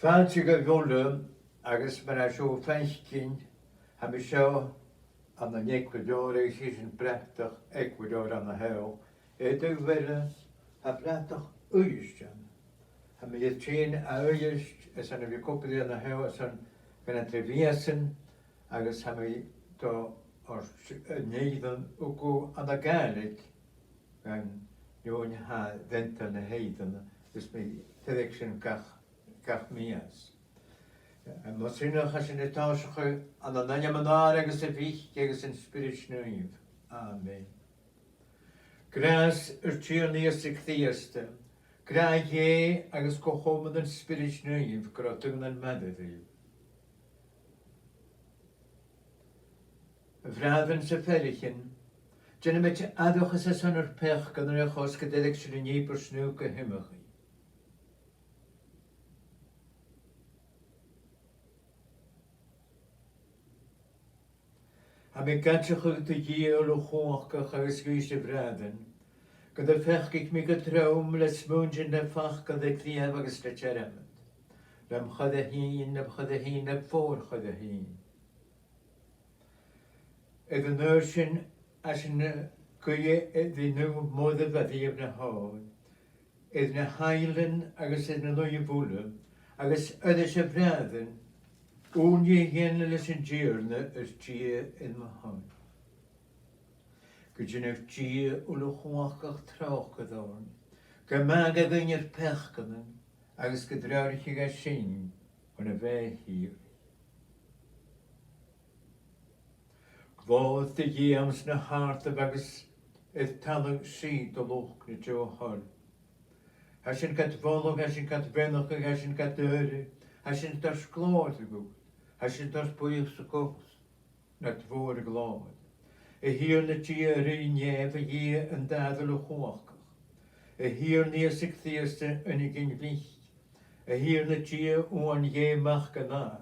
Fáilte go bhfuil agus mar a seo féiscin ha mi seo an na Ecuador is an brechtach Ecuador an na hell. Dú bhile ha brechtach uistean. Ha mi trín a uist is an bhí coppaí an na hell is an gan an trevíasan agus ha mi do ar néidan ugo an a Gaidhlig gan Joan ha dental na heidan is mi tedek sin gach mias. Mas rinach as in etáiseach an an anyamanár agus a bhích agus an spirit nuíomh. Amen. Grás tír níos a chtíasta, gra dhé agus go chomad an spirit nuíomh gur tugan an medadíomh. Bhreadan sa felichin, Jenna met adochas as an pech gan ar achos go déileach sin an nípar snú go himimechaí. Ha mi gatseach te dhéal o chóachach agus gúiste bhreadan, go da fechgich mi go traum le smúnjin na fach go da clíamh agus le teramad. Lam chad a hín, le fór chad a hín. Id an nuir sin as in cuie dhi nu móda bhadíomh na háin. Id na Cailean agus id na luie bhúla, agus ydy se bhreadan, ún je hén leis an díorna is tí in ma hain. Go dynach tí ula chóachach tráchadán, go mag a gynnyr pechganan, agus go dráirich a sin an a bheith hir. Glád de dhéams na háart agus id talang sí do loch na jo hall. Hasin gat volog, hasin gat brenach, hasin gat döre, hasin tas glód a gút. Hasin tas bwyach sa cwrs, na dvor glód. Hir na tí a rinef a dhé an dadal o chóachach. Hir níos a chtíasta yn I gyn blich. Hir na tí o an dhé mach ganar.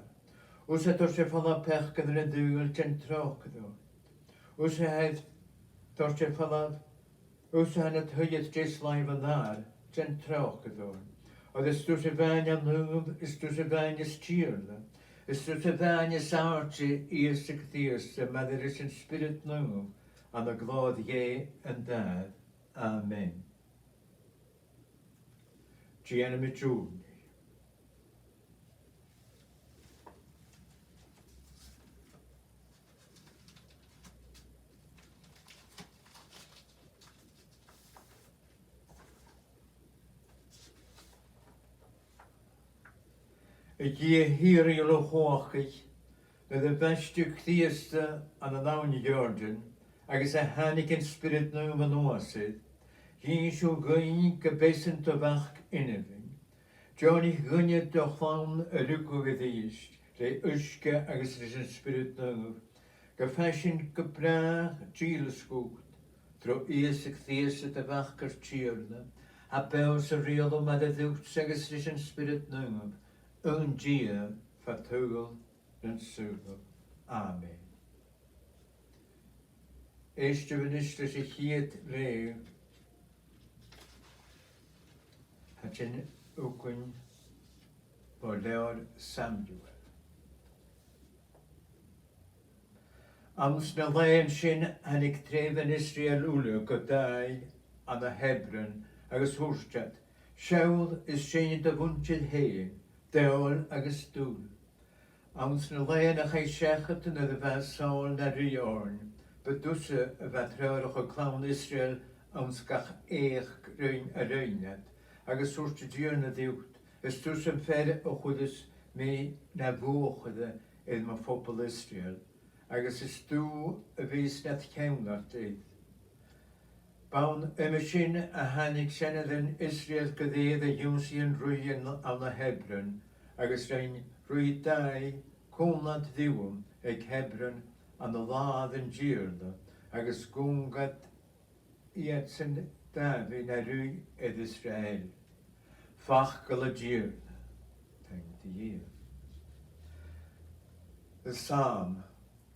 Us het se van a pech gan a dúil ten tráchadó. Us het se van us han het hujet jes laif an nar ten tráchadó. Og is tu se bhain an húb, is tu se bhain is tíirla. Is tu se bhain is áirte íos a chtíasta, ma there is an spirit nú an a glád dhé an dad. Amen. Gianna mi Júni. Ik hier hier lo chóachach, na de beste chtíasta an an áin Jordan, agus a hánig an spirit nú an óasid, hín siú gain go bésan to bach inavin. Johnny gunne do chán a rucu go dhíist, le uske agus leis an spirit nú, go fashion go brach tílascút, tro ias a chtíasta de bach gur tíirna, a beos a rial ma de dúcht agus leis an spirit nú, un dia fatugel en sugel. Amen. Eerste minister zich hier leeuw. Het je ook een o'r leor Samuel. Ams na leon sin hannig trefan Israel ule go dau an a Hebron agus hwrstad. Siawl is sin dy fwntid hen, deol agus dŵl. Ams na leon a chai siachat yn y ddefa sawl na riorn, bydwsa y fatrewch o clawn Israel ams gach eich rhain a rhainad, agus hwrstad dion na ddiwt. Ys dwrs yn fer o chwydys me na fwchyd idd ma phobl Israel, agus is dŵ y fys nad cewnart eid. Bawn ymysyn a hannig senedd yn Israel gyddedd y ywsi yn rwy'n am y Hebron, agus rhain rwy dau cwnad ddiwm ag Hebron an y ladd yn gyrda, agus gwngad iad sy'n dafi na rwy edd Israel. Fach gael y gyrda, ta'n di The psalm,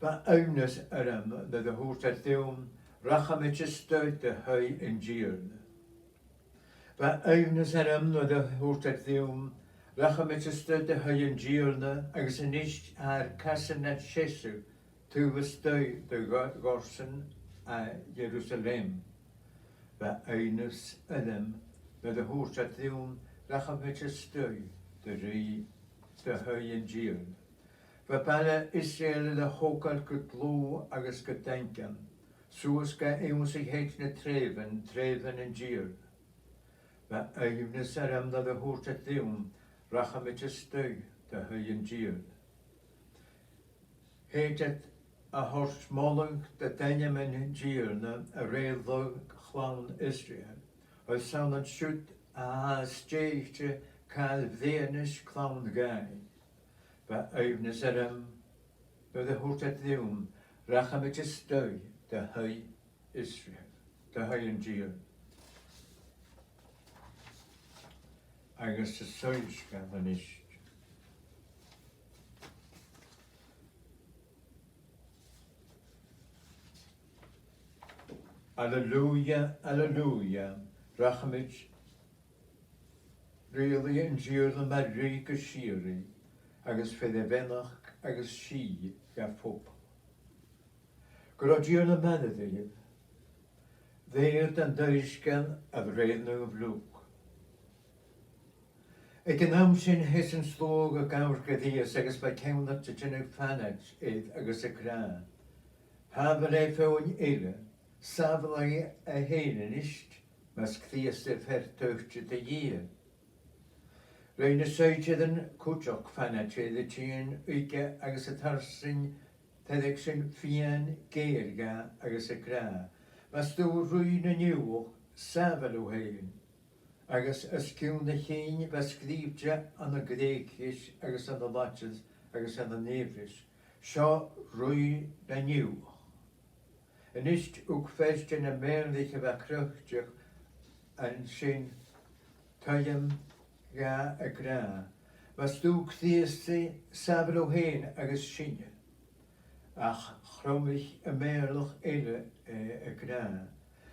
ba awnus aram na de hwrt at ddiwm, racham et ystod de hui yn gyrda. Ba awnus aram na de hwrt at ddiwm, racham et ystod de hui yn gyrda, agus yn isht ar casan at Jesu, tu fystoi de gorsan a Jerusalem. Ba awnus aram na de hwrt at ddiwm, racham et ystod de hui yn gyrda. Fa bala Israel y hokal gytlw agus gydaincan, sŵs ga ewn sy'n heit na trefan yn gyr. Fa ewnus ar amdad y hwrt at ddiwm, racham et ystod dy hui yn gyr. Heit at a hors molwng dy dainam yn gyr na a reildog chlawn Israel, oedd sawn yn siwt a steigte cael ddeanus chlawn gai. Ba ewnus aram, bydd y hwrt at ddiwm, racham et ystod dy hui Israel, dy hui yn gyr. Agus y soes gael yn isht. Alleluia, alleluia, racham et really yn gyr na marri gyshiri. Agus fydd e fenach agus si ga ffwb. Grodio'n y manaddydd, ddeir dan dysgan a ddreid nhw flwg. Ag yn amsyn hys yn slwg o gawr gyddias agus mae cewnat y tynnu fanad eid agus y gra. Pa fel e ffewn eile, safle a hen yn isht, mas cthias y ffertwch dy gyr. Rhain y soetydd yn cwtioc ffanatrydd y tîn uige agus y tarsyn teddig sy'n ffian geirga agus y gra. Mas dw rwy'n y niwch safel o hein. Agus ysgwn y chyn fas gdifja an y greichis agus an y latchas agus an y nefris. Sio rwy'n y niwch. Yn ist ook fest yn y merlich y fa crwchtioch an sy'n tayam ga a gra. Was du cthiesti safel o hen agus sinne. Ach chromich y merloch eile a gra.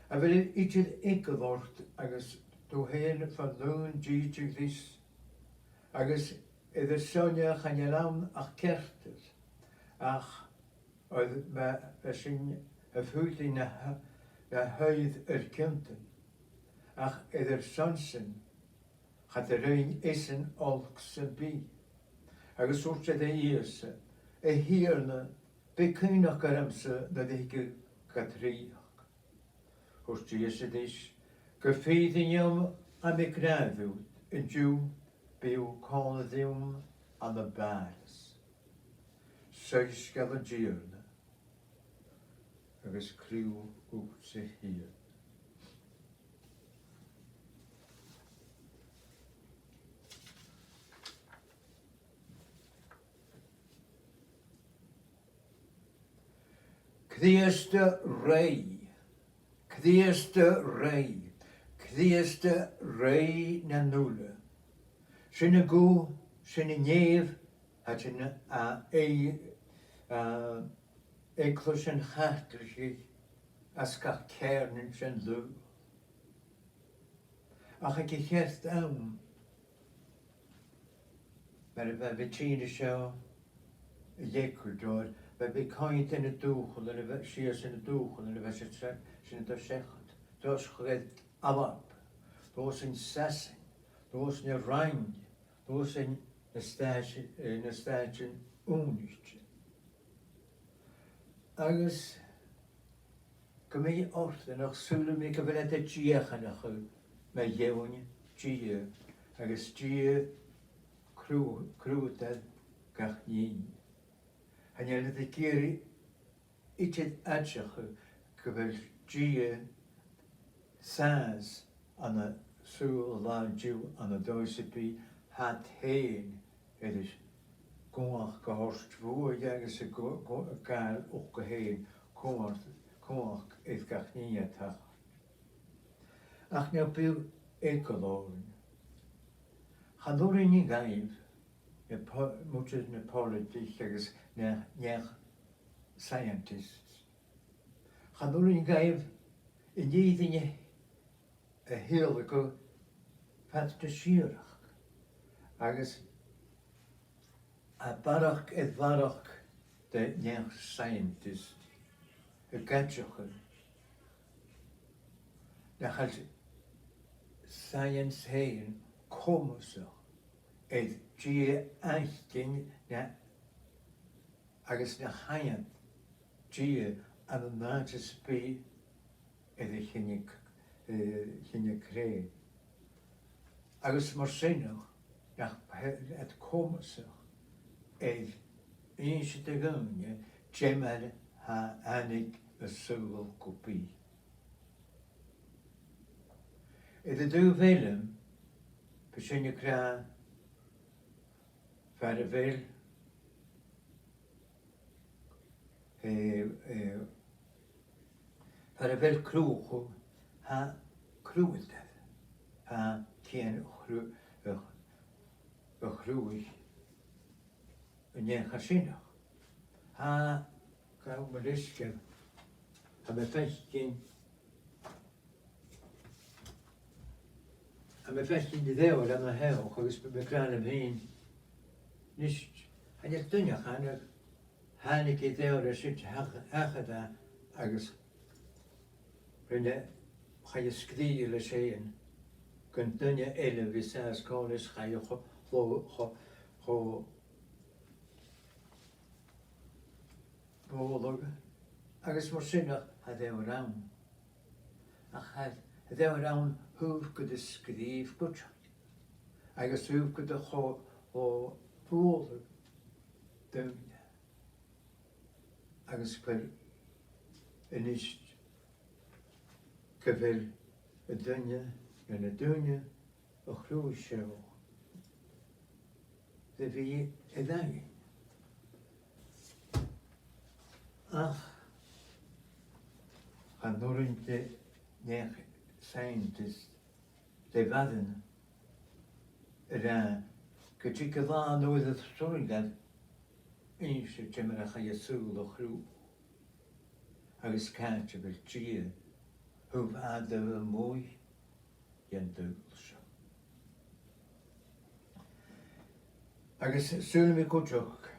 A fel itydd egavort agus du hen van loon dietig dis. Agus iddo sonia chan lawn ach kerter. Ach oedd ma sy'n y fwydli na hydd kynten. Ach iddo'r sonsen had er een isen olks en bi. Agus wrth e eirse, e hirne, bekynach garamse dat ik gatriach. Wrth eirse dis, gefeid in jam am ik graafwyd, en jw, byw conadiwm an y baris. Seis gael y girne, agus criw wrth se hir. Cddieste rei na nula. Sy'n y gw, sy'n y nef, a sy'n eglwys yn chartrig, as ga cern yn sy'n lw. Ach ag i chert awn. maar we tien zo Ecuador, we coint in het doel, en we zien in het doel, en we zijn het zeggen. Dat is gered alap, dat is een sessing, dat is een rang, dat is een staatje unichtje. Agus, kom je oft en nog zullen we wel het gaan met jou, tje, agus tje, kroet dat kach niet. En je net een keer iets uitzeggen, gewel tje, saas aan de zoel laatje aan de doosepie had heen. Het is koach gehorst voor je ze kaal ook heen koach het kach niet het ha. Ach nou veel Ecuador. Gaan door in je gaif. Je moet je een politiek ergens naar scientists. Gaan door in je gaif in die dingen een heerlijke vat te schierig. Ergens a barach et varach de naar scientist. Een katjochen. Dan gaat science heen komen zo. Het je eigenlijk naar ergens naar haien. Je aan de naadje spee en de geen krijgen. Ergens maar zijn nog. Ja, het komen zo. En eens te gaan, Jemal ha anik een zoveel kopie. En de deur film, begin je kraan, verder veel, verder veel kroeg, ha kroeg dat, ha geen groei. En je gaat zien nog. Ha, kan me risken. Hebben vesting. Hebben vesting de deur dan naar heel. Geweest bij kleine vriend. Niet. En je kunt je gaan. Hij niet de deur daar zit. Hij daar. Ergens. Wanneer ga je schreeuwen zeggen. Kunt dan je hele wissels komen. Ga je go. Oorlogen. Ergens maar zinnig had hij eraan. Ach, had hij eraan hoe ik de schreef goed. Ergens hoe ik de oorlog doen. Ergens wel en is gewel het dunje en het dunje een groeisje. Dat wie het dan. Ach, gaan door in de neer scientist, de wadden, kijk waar nooit het zorg dat eens je maar ga je zoel groep, als kaartje wil zien, hoe aarde wel mooi, je deugels. Als zullen we goed ook,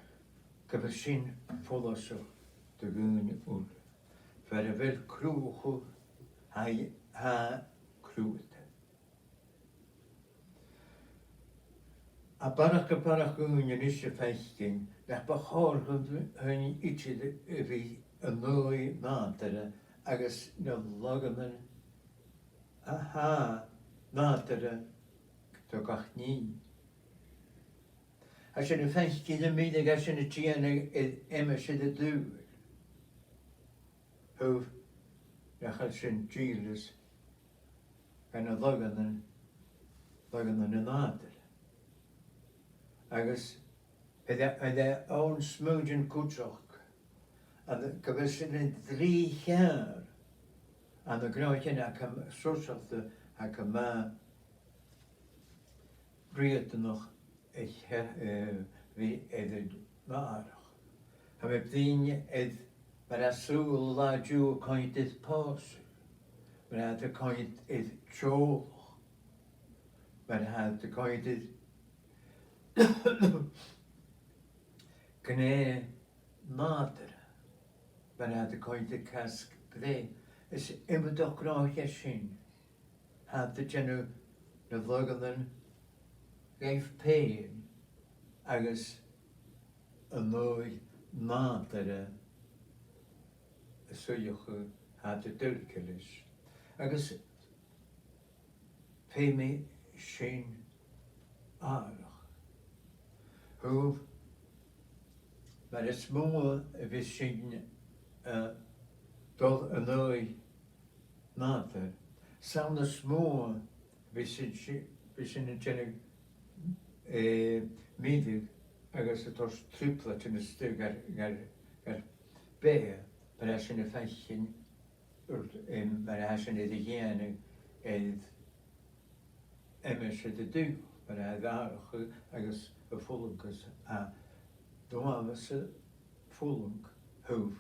ik heb zien volle zo. De gun ul. Verder wel kroeg, hij kroegt. A barach gun je niet vesting. Dat behoort hun ietsje wie een mooi nateren. Als de loggen. Aha, nateren. Toch echt niet. Als je een vesting in middag, als je een tjene emmerse de deur. Hoe je gaat zijn chiles en een loggen en nader. Ergens de oud smootjen koetsok. En de gewissen in 3 jaar. En de grootje ik soort of de ik breed nog wie het maar. En we zien het. Maar als zo laat je kan je dit passen. Maar dan kan je het tjoog. Maar dan kan je dit Gné nátar ben de cointe casc gré is immerdoch ráich sin had de gennu na vlogalan geif pein agus an nói nátar suochu had de dulkelis agus pe me sin árach hu maar is mó vi sin dol an nói nátar sauna smó vi sin gennu mídig agus a tos tripla in stu gar bé per sin a feichin mar sin idir héana emmer se de du mar a chu agus a fógus a doá se fólung húf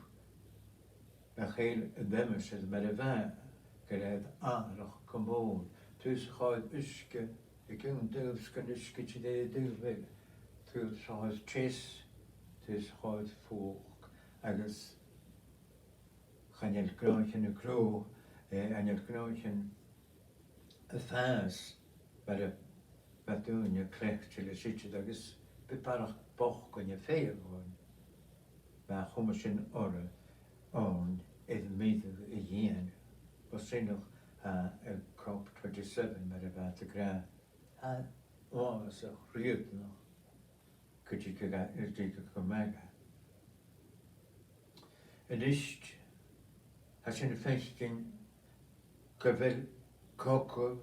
a chéil a demmer se mar a bhe gur árach commón tús cháid uske ik gún dús gan uske dé dúve tús cháid chés tús cháid fóg agus chanel gráin a cró an gráin a fás mar a batúne crecht le si agus beparach boch gon je féáin ba chummer sin orre an míide i dhéan was sin noch a COP27 mar a bheit a gra álas a chríúd noch chutí go mega. An ist ha sin a feichtin go bhfuil cócah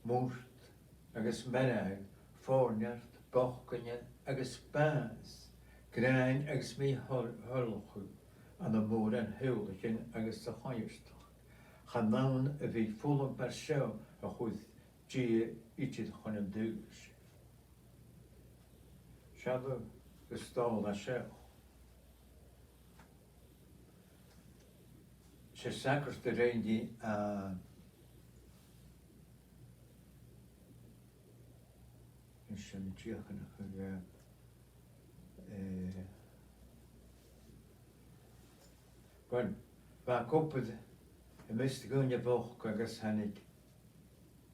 mórt agus merag fórneart bochganne agus bás gráin agus mí hurlchu an a mór an hiúlachin agus a háirstach. Cha nán a bhí fólam mar seo a chud dí iad chun an dúis. Seadú go stál a seo. Se sacrs de réindi a sin tíochan chu Gwan, ba copad a mist gúne boch agus hannig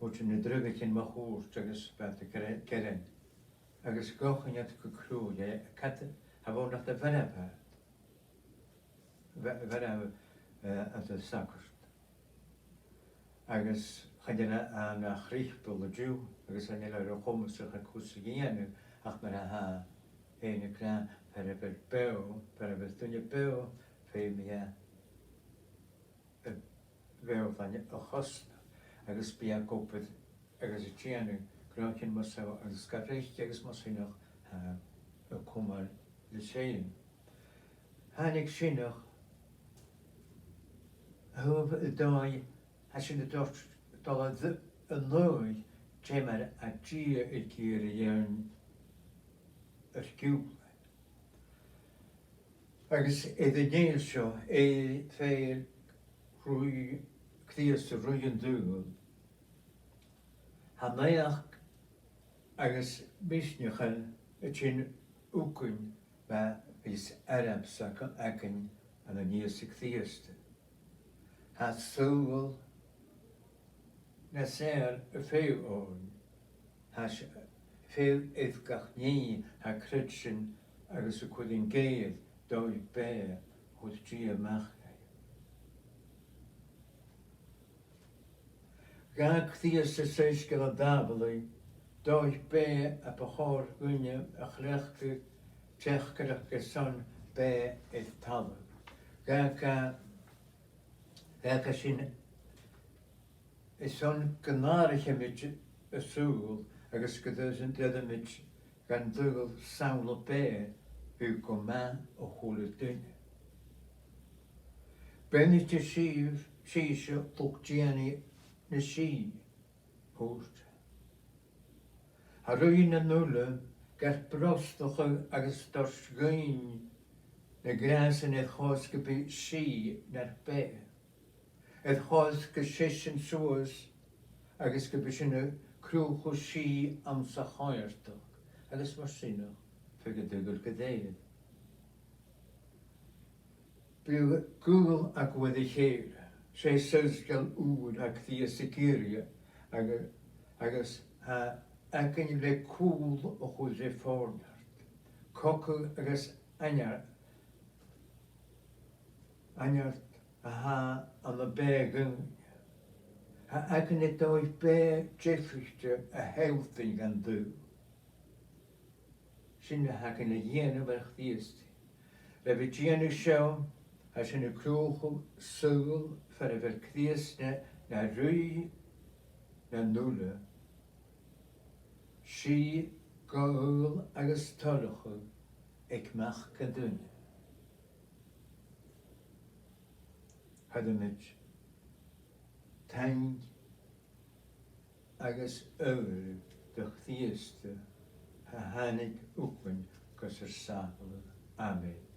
út na drugachin ma chóst agus bat a cerin agus gochanat go crú cat ha bhó nach a verapát verap at a sacrt agus chadina an a chríchpul a dú agus an ila ro chomasach a cúsa géanu ach mar a ha éine krá per a beu per a dunne beu fé mi a beu fan a chosna agus bí a copad agus a tíanu gráchin mas agus scarrécht agus mas sinach a cumar le séin. Hannig sinach húb a dói ha sin a dort dal a nói témar a tí i cír a dhéarn ar cúpla. Agus é a dhéil seo é féil rúi clías a rúin dúil. Ha naach agus misneachan a tin úcun ba vís Arab saca acin an a níos a clíasta. Ha súil na sér a féw ón, ha féw ifgach ní ha crutsin agus a chudin géad dói bé chud tí amach. Ga clías a séis go a dábalí, dói bé a bachór gúne a chleachtu techcarach go son bé i talu. Ga sin is son gnáiriche mit a súl agus go an deadamid gan dúil saola bé hu go má ó chola duine. Benite síise tuchtíanaí na sí húst. Ha ruin na nula gar brostocha agus dors gain na grásan e chós go bí sí nar bé. Et chós go sisin suas agus go bí sinna crúchu sí am sa cháirtach agus mar sinach fi go dúgur go déad. Bú Google ag bhfuil I chéile, sé susgal úd ag thí sicíria agus acin le cúl ó chuid sé fórnart. Cocu agus anart a ha an na bégan. Ha acin le dóibh bé jeffrichte a healthing an dú. Sin le hacin le dhéanamh ar chtíosti. Le bhí déanú seo, ha sin na clúchú súil fer a bhfuil chtíosne na rúi na núla. Si gáil agus tolachu ag meach go dúine. Hadamid tang agus öru de chtíosta ha hanig úpain gus sabhla. Amen.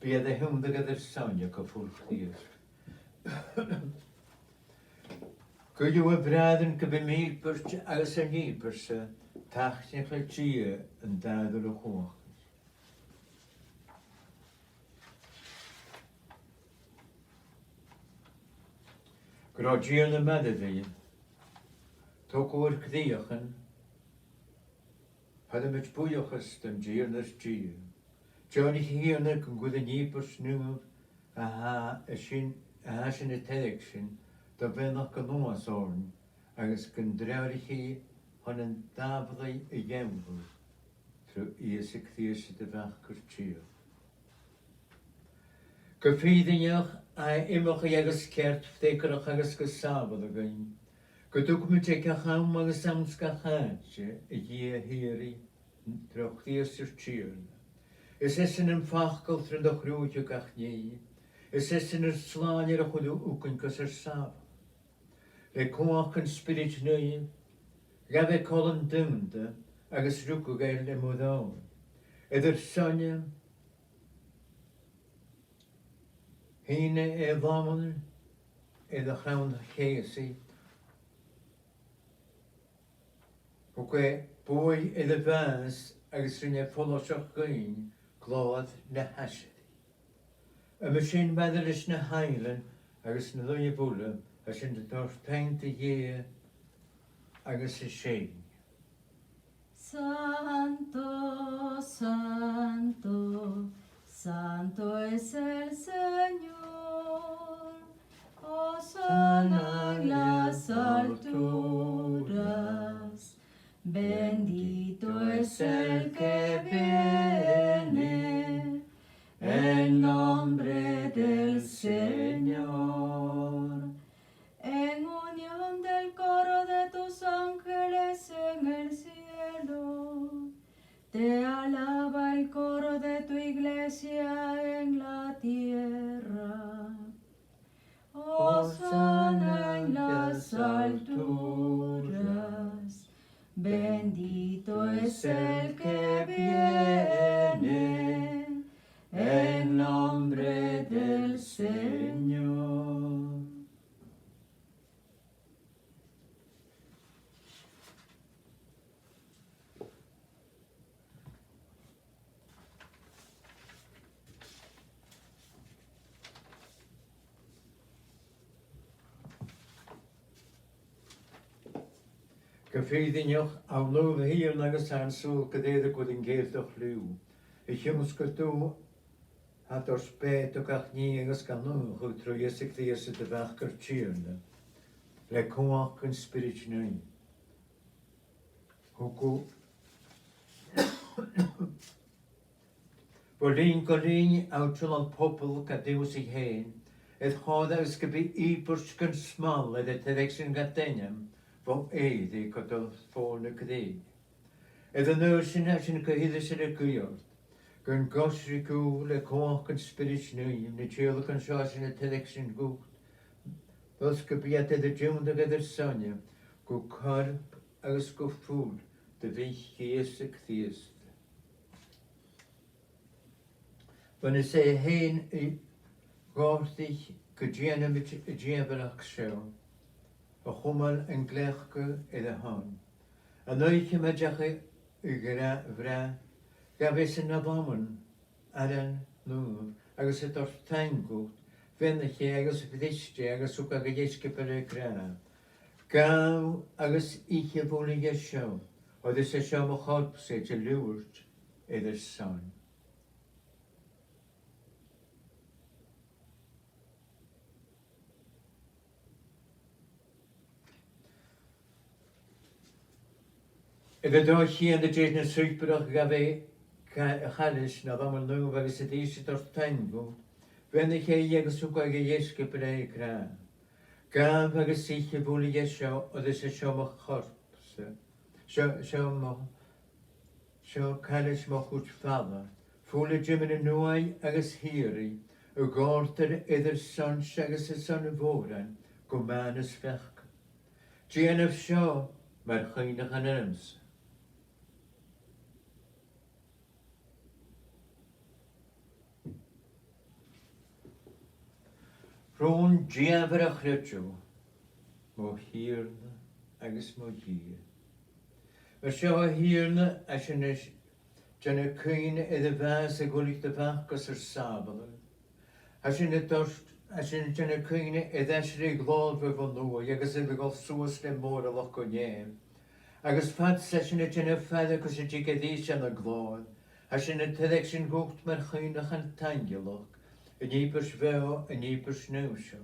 Biad a hymda gyda'r sawnio go ffwrchdir. Gwydw y brad yn gyda mi bwrs agos yn ni bwrs tach sy'n cael tia yn dadl o chwch. Grodjion y meddyd tog o'r cddiach yn had ymwyd bwyoch ystym gyr nes gyr. Johnny hierna kan gwydde nipers nu a sin y tedeg sin da benach gan oas orn agus gan drewri hi hon yn daflai y gemfwl trwy isig thies y fach cwrtio. Gyffeiddiach a imach i agus cert ftecarach agus gysabod o gain. Gydwg mi teg a cham agus amsga chadse y gia hiri drwch thies yr tiwn. Is yn ymffachgal trwy ddech rwyd o gach ni. Is yn slan i'r chwyd o wcyn gos yr saf. Le cwach yn spirit nwy, gaf e colon dymda agos rwg o gael y mwyddawn. Edrych sonia, hyn e ddamon, edrych rawn cheisi. Hwgwe bwy edrych fas agos rhywun e ffolosach gyn, glod na hasyd. Y mysyn meddwl is na hailen agos na ddwy bwle as yn dod peint y ie agos y sein. Santo, Santo, Santo es el Señor. Hosana en las alturas. Bendito es el que viene en nombre del Señor. En unión del coro de tus ángeles en el cielo, te alaba el coro de tu iglesia en la tierra. Hosana en las alturas. Bendito es el que viene en nombre del Señor. Gyffeiddiwch awlwyd hir nag ys answl gyda'r gwydyn geirth o'ch liw. Ich jyms gydw had o'r spet o gach ni agos gan nhw chwyr trwy ysig ddias y dyfach gyrtyrna. Le cwach yn spirit nwy. Hwgw. Bolin golin awtrol o'n pobl gadewys i hen. Edd hodd agos gybi I bwrs gan smal edd edrych sy'n gadenyam. Fo eid I gododd ffôn y gyddig. Edd yn yw'r sy'n cyhyddus yn y gwyord. Gyn gosri gw le coch yn spirit nwy, ni tiol yn sios yn y edrych sy'n gwt. Fos gybiad edd y diwnd ag edd y sonia, gw corb agos gw ffŵl, dy feich gys y cthiast. Fan y se hen I gorthich gydian y diabolach sio. O chwmal yn glechgu iddo hon. A noich y medjach I gra vra, gafes yn abomyn, aran nŵr, agos y dors tangwt, fennych I agos y fyddisti, agos wg ag ysgu per y gra. Gaw agos ich y fwli ysio, oedd ys ysio mo chorpse y lwrt iddo'r son. Ydw do chi yn y dred na swybrach gafe chalys na ddam yn nhw agos y dis y dors tangw, fennych agos wg ag ysgu per y gra. Gaf agos ich y fwli ysio, oedd ys ysio mo chorpse. Sio chalys mo chwt ffala. Fwli jymyn y nwai agos hiri, y gorter iddo'r sons agos y son y foran, gwman ys fech. Gian of sio, mae'r chynach yn yrms. Rôn diafr a chrydw, mo hirna agos mo dir. Mae sio o hirna a sy'n y cyn iddo fas a gwlyg dy fach gos yr sabal. A sy'n y dorst, a sy'n y cyn iddo sy'n ei glod fe fo nwy, agos iddo gol sŵs le môr a loch o niem. Agos fad sy'n y ffad agos y digedis yn y glod, a sy'n y tyddeg sy'n gwgt mae'r chynach yn tangiloch. Yn eibers feo, yn eibers newsio.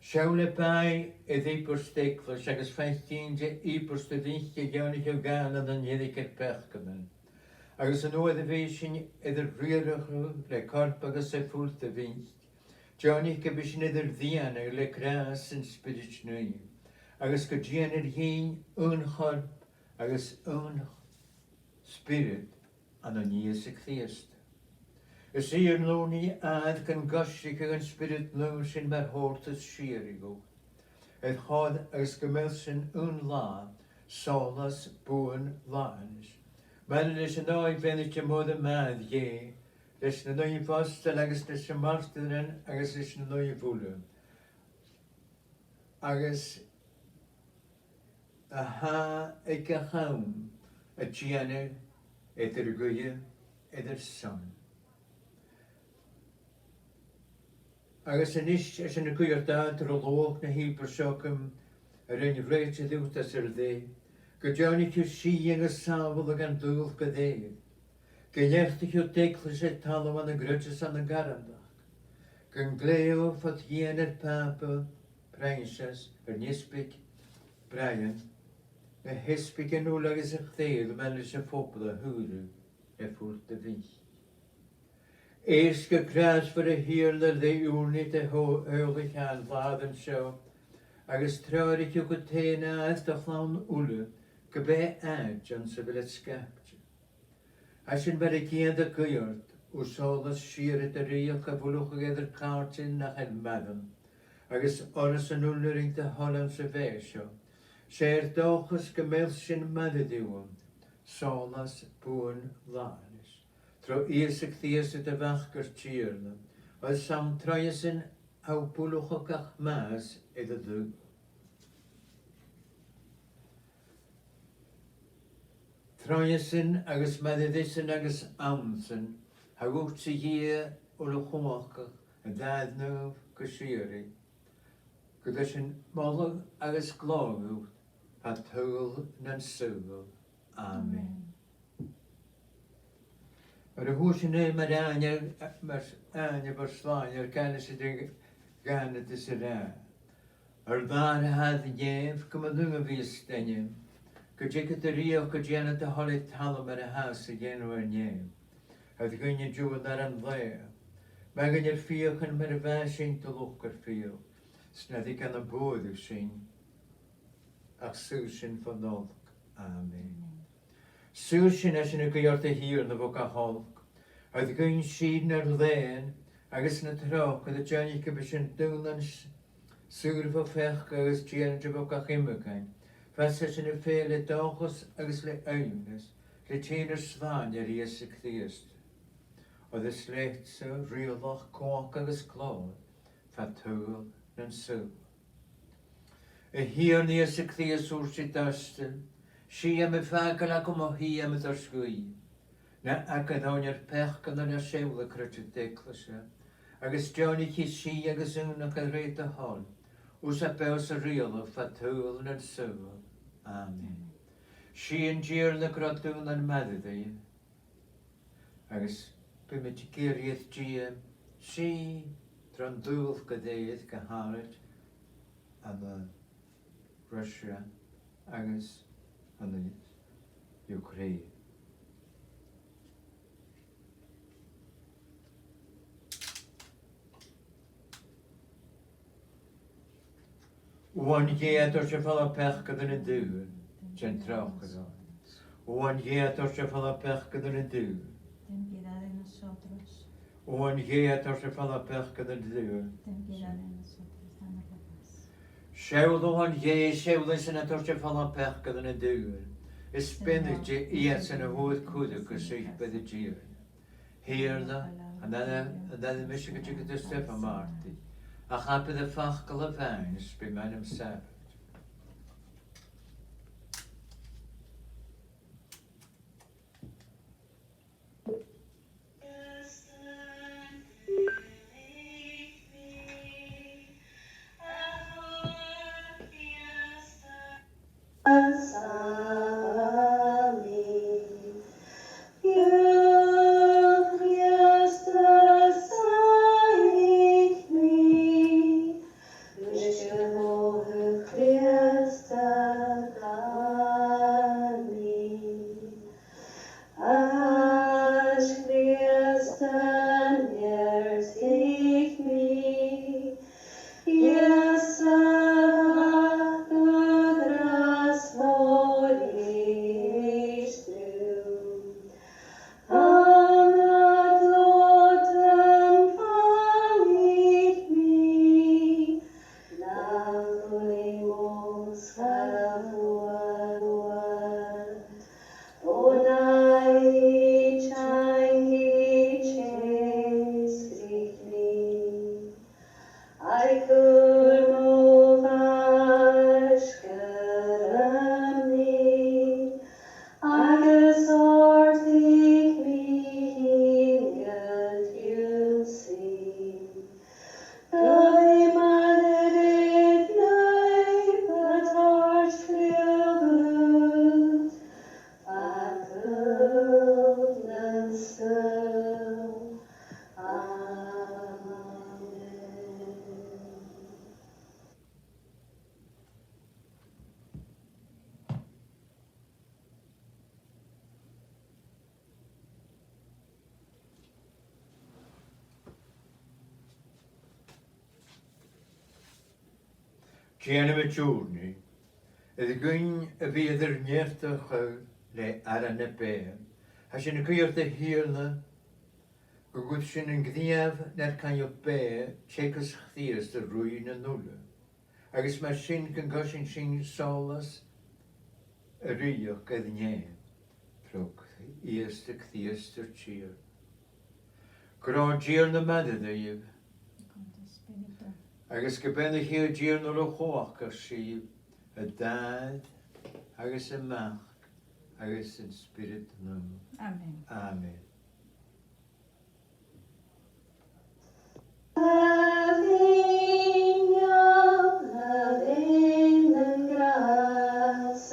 Siawl y bai edd eibers deglas, agos faithgyn je eibers dy ddych y gawn i'ch o gan yn ynyddig eich bech gyman. Agos yn oedd y feisyn edrych rhywch le corp agos y ffwrdd y fynch. Gawn i'ch gybysyn edrych ddian ag le gras yn spirit nwy. Agos gydian yr hyn yn chorp agos yn spirit an o'n ies y cthiast. Ys i'r lwni add gan gosig ag yn spirit nhw sy'n mae'r hortas sir I go. Edd chod agos gymel sy'n yn la, solas bwyn laans. Mae'n ys yn oed fennych y modd y madd ie, ys yn oed fostel agos ys yn marstyn agos ys yn oed fwlw. Agos a ha ag a chawn a gianau edrych gwyau edrych son. Agos yn eich as yn y gwir dad yr olwg na hi bersogym yr un freit y ddiwt as yr dde. Gydion i'ch yw si yn y safol ag an dŵl gydeir. Gylech i'ch yw deglis y talw an y grydys an y garandach. Gyn gleo ffod hien yr papa, princess, yr nisbig, Brian. Y hysbig yn ôl agos y chdeir mewn ys y ffobl a hwrw e ffwrdd y fynch. Eers gekruis voor de heerder de unit de heulig aan vaden zo. Agos treurig yw gytena aeth da llawn ule, gybe ad jan se vil et skaptje. Asyn bar y giad y gwyord, o solas sir et y riach a fwlwch ag edrych cartin na chen madden. Agos oras yn uller yng de holland se fesio. Se'r dochus gymel sy'n maddidiwm, solas bwyn lan. Tro eisig ddias y dyfach gyrtyrna, oedd sam troiasyn awbwlwch o gach mas iddo ddw. Troiasyn agos maddydysyn agos amsyn, hawwt sy hir o lwchwmachach y ddadnwf gysirig. Gydysyn molwg agos glogwt, a tŵl na'n sŵl. Amen. Ar y hwys yn ei mae'r anya fos slaen ar gan ys ydy gan y dys yr a. Ar ddar a hadd ief gymaddwng y fi ysteniam. Gydje gydario gydjana dy holi talwm ar y has y genw ar nief. Oedd gynnu diwedd ar yn dde. Mae gynnu'r ffiwch yn myr y fe sy'n dylwch ar ffiwch. Sneddi gan y bwyd yw sy'n. Ac sy'n sy'n ffodolch. Amen. Sy'n sy'n asyn y gyort y hir na fwg a holch. Oedd gynnu sy'n ar ddyn. Agos na troch oedd y jani gybys yn dwlan sy'n fo ffech agos gian yn fwg a chymygain. Fas asyn y ffeil y dochos agos le ewnys. Le tîn yr sfan ar ies y cthiast. Oedd y slecht so rhywloch coch agos clod. Fa tŵl na'n sŵl. Y hir ni ys y cthiast wrth sy'n dastel. Si am y ffagol ac o hi am y ddosgwy. Na ac yn o'n i'r pech gan yn y sewl y cryd y declas e. Agos Johnny chi si agos yn ac yn rhaid y hon. Wrs a bews y rhywloch fa tŵl na'n sŵl. Amen. Si yn gyr na grodwn na'n meddyd ei. Agos Pwy mae ti giriaeth GM si dron dŵl gydaedd gyharad am y Russia agos am y Ukraine. Wan gead o'r siafal o pech gyda'n y dŵr, sy'n trawch gyda. Wan gead o'r siafal o pech gyda'n y dŵr. Ten piedad de nosotros. Wan gead o'r siafal o pech gyda'n y dŵr. Ten piedad de nosotros. Danos la paz. Sewl o wan gead, sewl sy'n o'r siafal o pech gyda'n y dŵr. Ysbennig ies yn y hwyd cwdig o sy'n bydd y gyr. Hir da, a dda mysig y gyda Stefan Marty. A chapydd y ffachgal y fain ysbyn mae'n ymsefyd. Gianna y diwrni, ydy gwyn y fydd yr neft o chael le ar yn y bem. A sy'n y gwyrdd y hir na, gwyd sy'n yn gddiaf na'r cael o be, checos chdias dy rwy'n y nŵla. Agos mae sy'n gyngos sy'n solas y rhywch gyda nie. Trwg, ies dy chdias dy'r tîr. Gro gyr na meddyd yw. Agos gyben y hir gyr nhw'r o chwach ar sydd y dad, agos y mach, agos yn spirit nhw. Amen. Amen. Ave in gracia.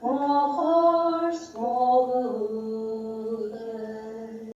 Mochors, mogus,